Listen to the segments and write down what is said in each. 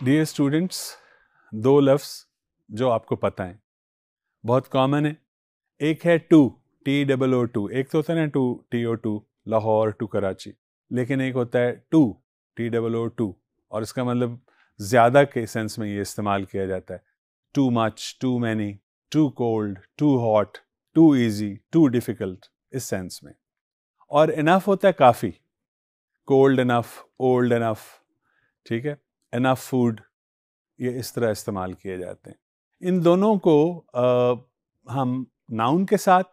Dear students, दो लफ्ज़ जो आपको पता है, बहुत कॉमन है। एक है टू, TOO, एक तो होता है ना TOO, लाहौर टू कराची, लेकिन एक होता है टू, TOO, और इसका मतलब ज़्यादा के सेंस में ये इस्तेमाल किया जाता है। Too much, too many, too cold, too hot, too easy, too difficult, इस सेंस में। और इनफ होता है काफ़ी, कोल्ड इनफ, ओल्ड इनफ, ठीक है, इनफ फूड, ये इस तरह इस्तेमाल किए जाते हैं। इन दोनों को हम नाउन के साथ,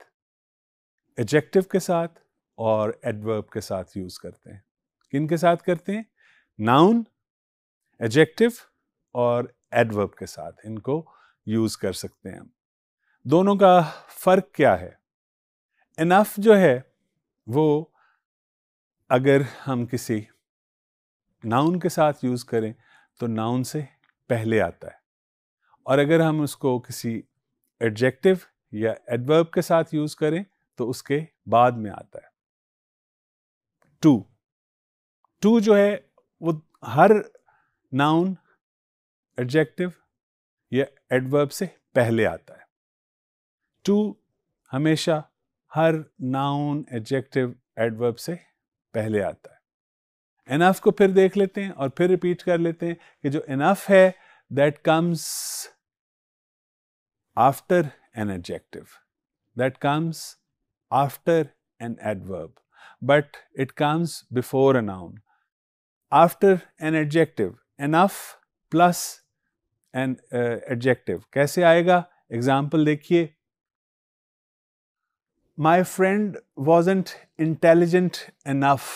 एडजेक्टिव के साथ और एडवर्ब के साथ यूज़ करते हैं। किन के साथ करते हैं? नाउन, एडजेक्टिव और एडवर्ब के साथ इनको यूज़ कर सकते हैं हम। दोनों का फ़र्क क्या है? इनफ जो है वो अगर हम किसी नाउन के साथ यूज़ करें तो नाउन से पहले आता है, और अगर हम उसको किसी एडजेक्टिव या एडवर्ब के साथ यूज़ करें तो उसके बाद में आता है। टू जो है वो हर नाउन, एडजेक्टिव या एडवर्ब से पहले आता है। टू हमेशा हर नाउन, एडजेक्टिव, एडवर्ब से पहले आता है। इनफ को फिर देख लेते हैं और फिर रिपीट कर लेते हैं कि जो इनफ है that comes after an adjective, that comes after an adverb, but it comes before a noun. After an adjective, enough plus an adjective कैसे आएगा? एग्जाम्पल देखिए, My friend wasn't intelligent enough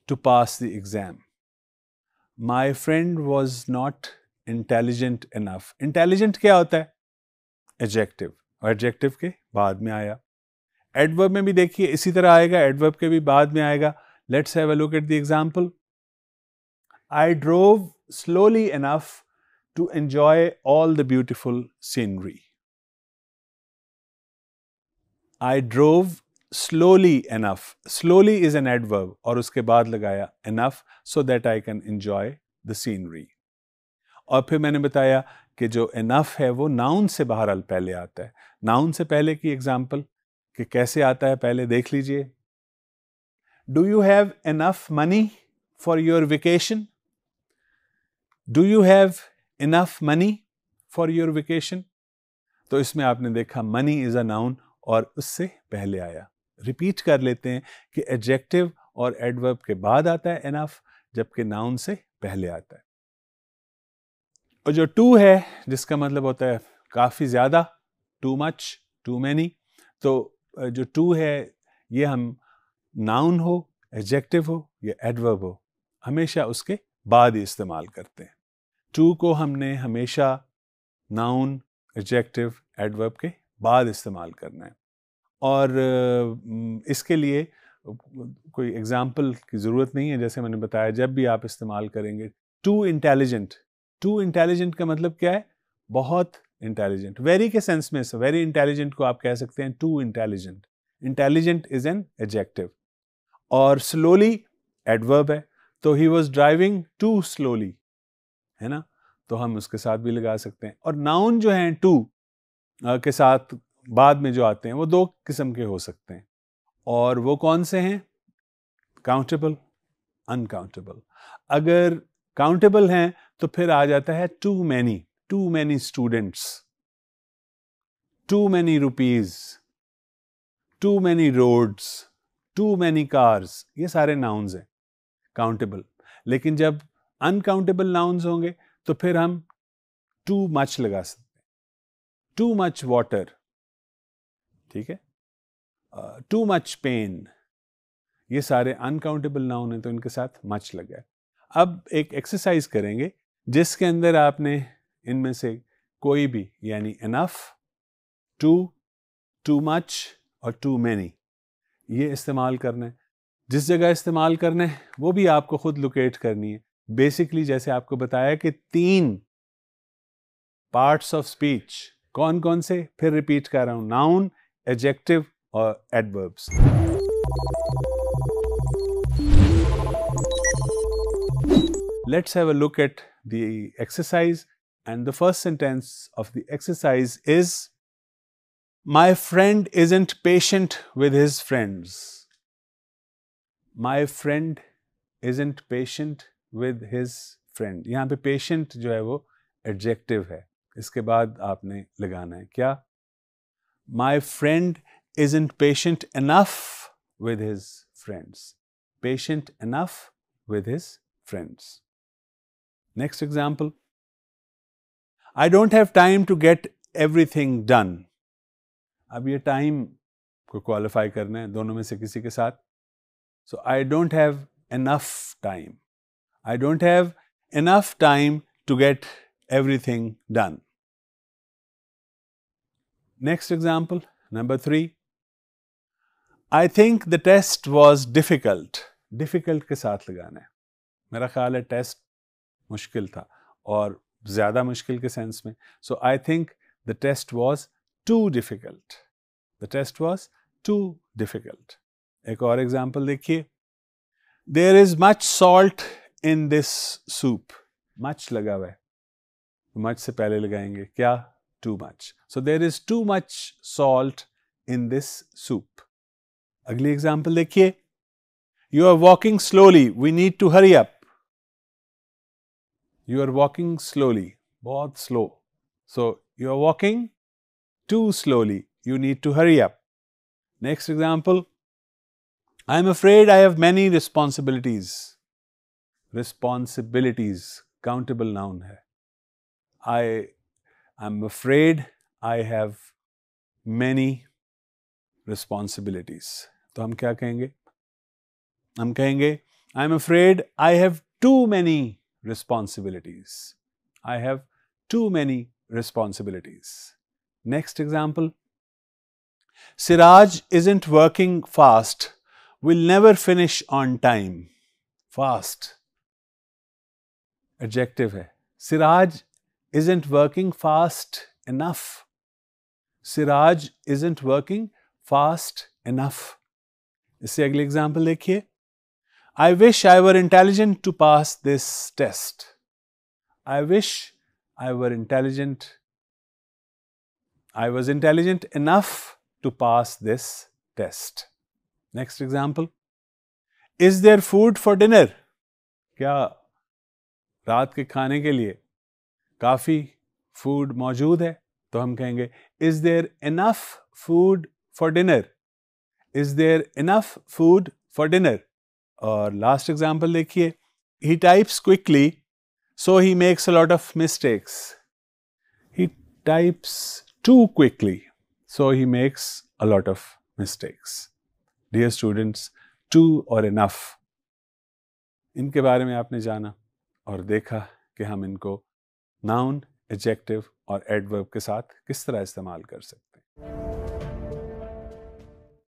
to pass the exam. My friend was not intelligent enough. Intelligent क्या होता है? Adjective, और adjective के बाद में आया। एडवर्ब में भी देखिए इसी तरह आएगा, एडवर्ब के भी बाद में आएगा। Let's have a look at the example. I drove slowly enough to enjoy all the beautiful scenery. I drove slowly enough, slowly is an adverb और उसके बाद लगाया enough so that I can enjoy the scenery. और फिर मैंने बताया कि जो इनफ है वो नाउन से बहरहाल पहले आता है। नाउन से पहले की एग्जांपल कि कैसे आता है पहले देख लीजिए। Do you have enough money for your vacation? Do you have enough money for your vacation? तो इसमें आपने देखा मनी इज अ नाउन और उससे पहले आया। रिपीट कर लेते हैं कि एडजेक्टिव और एडवर्ब के बाद आता है इनफ, जबकि नाउन से पहले आता है। और जो टू है जिसका मतलब होता है काफ़ी ज़्यादा, टू मच, टू मैनी, तो जो टू है ये हम नाउन हो, एडजेक्टिव हो या एडवर्ब हो, हमेशा उसके बाद ही इस्तेमाल करते हैं। टू को हमने हमेशा नाउन, एडजेक्टिव, एडवर्ब के बाद इस्तेमाल करना है। और इसके लिए कोई एग्जाम्पल की ज़रूरत नहीं है। जैसे मैंने बताया, जब भी आप इस्तेमाल करेंगे टू इंटेलिजेंट, टू इंटेलिजेंट का मतलब क्या है? बहुत इंटेलिजेंट। वेरी के सेंस में वेरी इंटेलिजेंट को आप कह सकते हैं too intelligent. Intelligent is an adjective. और स्लोली एडवर्ब है, तो he was driving too slowly, है ना, तो हम उसके साथ भी लगा सकते हैं। और नाउन जो हैं टू के साथ बाद में जो आते हैं वो दो किस्म के हो सकते हैं, और वो कौन से हैं? Countable, uncountable. अगर काउंटेबल हैं तो फिर आ जाता है too many students, too many rupees, too many roads, too many cars, ये सारे नाउन्स हैं काउंटेबल। लेकिन जब अनकाउंटेबल नाउन्स होंगे तो फिर हम टू मच लगा सकते हैं, टू मच वाटर, ठीक है, टू मच पेन, ये सारे अनकाउंटेबल नाउन हैं तो इनके साथ मच लगा है। अब एक एक्सरसाइज करेंगे जिसके अंदर आपने इनमें से कोई भी, यानी इनफ, टू, टू मच और टू मैनी, ये इस्तेमाल करना है। जिस जगह इस्तेमाल करना है वो भी आपको खुद लोकेट करनी है। बेसिकली जैसे आपको बताया कि 3 पार्ट्स ऑफ स्पीच कौन कौन से, फिर रिपीट कर रहा हूं, नाउन, एडजेक्टिव और adverbs. Let's have a look at the exercise, and the first sentence of the exercise is, my friend isn't patient with his friends. My friend isn't patient with his friend. यहाँ पे patient जो है वो adjective है, इसके बाद आपने लगाना है क्या? My friend isn't patient enough with his friends. Patient enough with his friends. Next example. I don't have time to get everything done. अब ये time को qualify करना है दोनों में से किसी के साथ. So I don't have enough time. I don't have enough time to get everything done. Next example, number 3. I think the test was difficult. Difficult के साथ लगाना है. मेरा ख्याल है टेस्ट मुश्किल था और ज़्यादा मुश्किल के सेंस में. So I think the test was too difficult. The test was too difficult. एक और एग्जाम्पल देखिए. There is much salt in this soup. Much लगा हुआ है. Much से पहले लगाएंगे क्या? Too much. So there is too much salt in this soup. अगली एग्जाम्पल देखिए. You are walking slowly. We need to hurry up. You are walking slowly. बहुत slow. So you are walking too slowly. You need to hurry up. Next example. I am afraid I have many responsibilities. Responsibilities. Countable noun है. I am afraid I have many responsibilities. तो हम क्या कहेंगे? हम कहेंगे I am afraid I have too many responsibilities. I have too many responsibilities. Next example. Siraj isn't working fast. Will never finish on time. Fast. Adjective है. Siraj isn't working fast enough. Siraj isn't working fast enough. इससे अगली example देखिए. I wish I were intelligent to pass this test. I wish I were intelligent. I was intelligent enough to pass this test. Next example. Is there food for dinner? क्या रात के खाने के लिए काफी फूड मौजूद है? तो हम कहेंगे Is there enough food for dinner? Is there enough food for dinner? और लास्ट एग्जाम्पल देखिए. He types quickly, so he makes a lot of mistakes. He types too quickly, so he makes a lot of mistakes. Dear students, too और enough, इनके बारे में आपने जाना और देखा कि हम इनको नाउन, एडजेक्टिव और एडवर्ब के साथ किस तरह इस्तेमाल कर सकते हैं.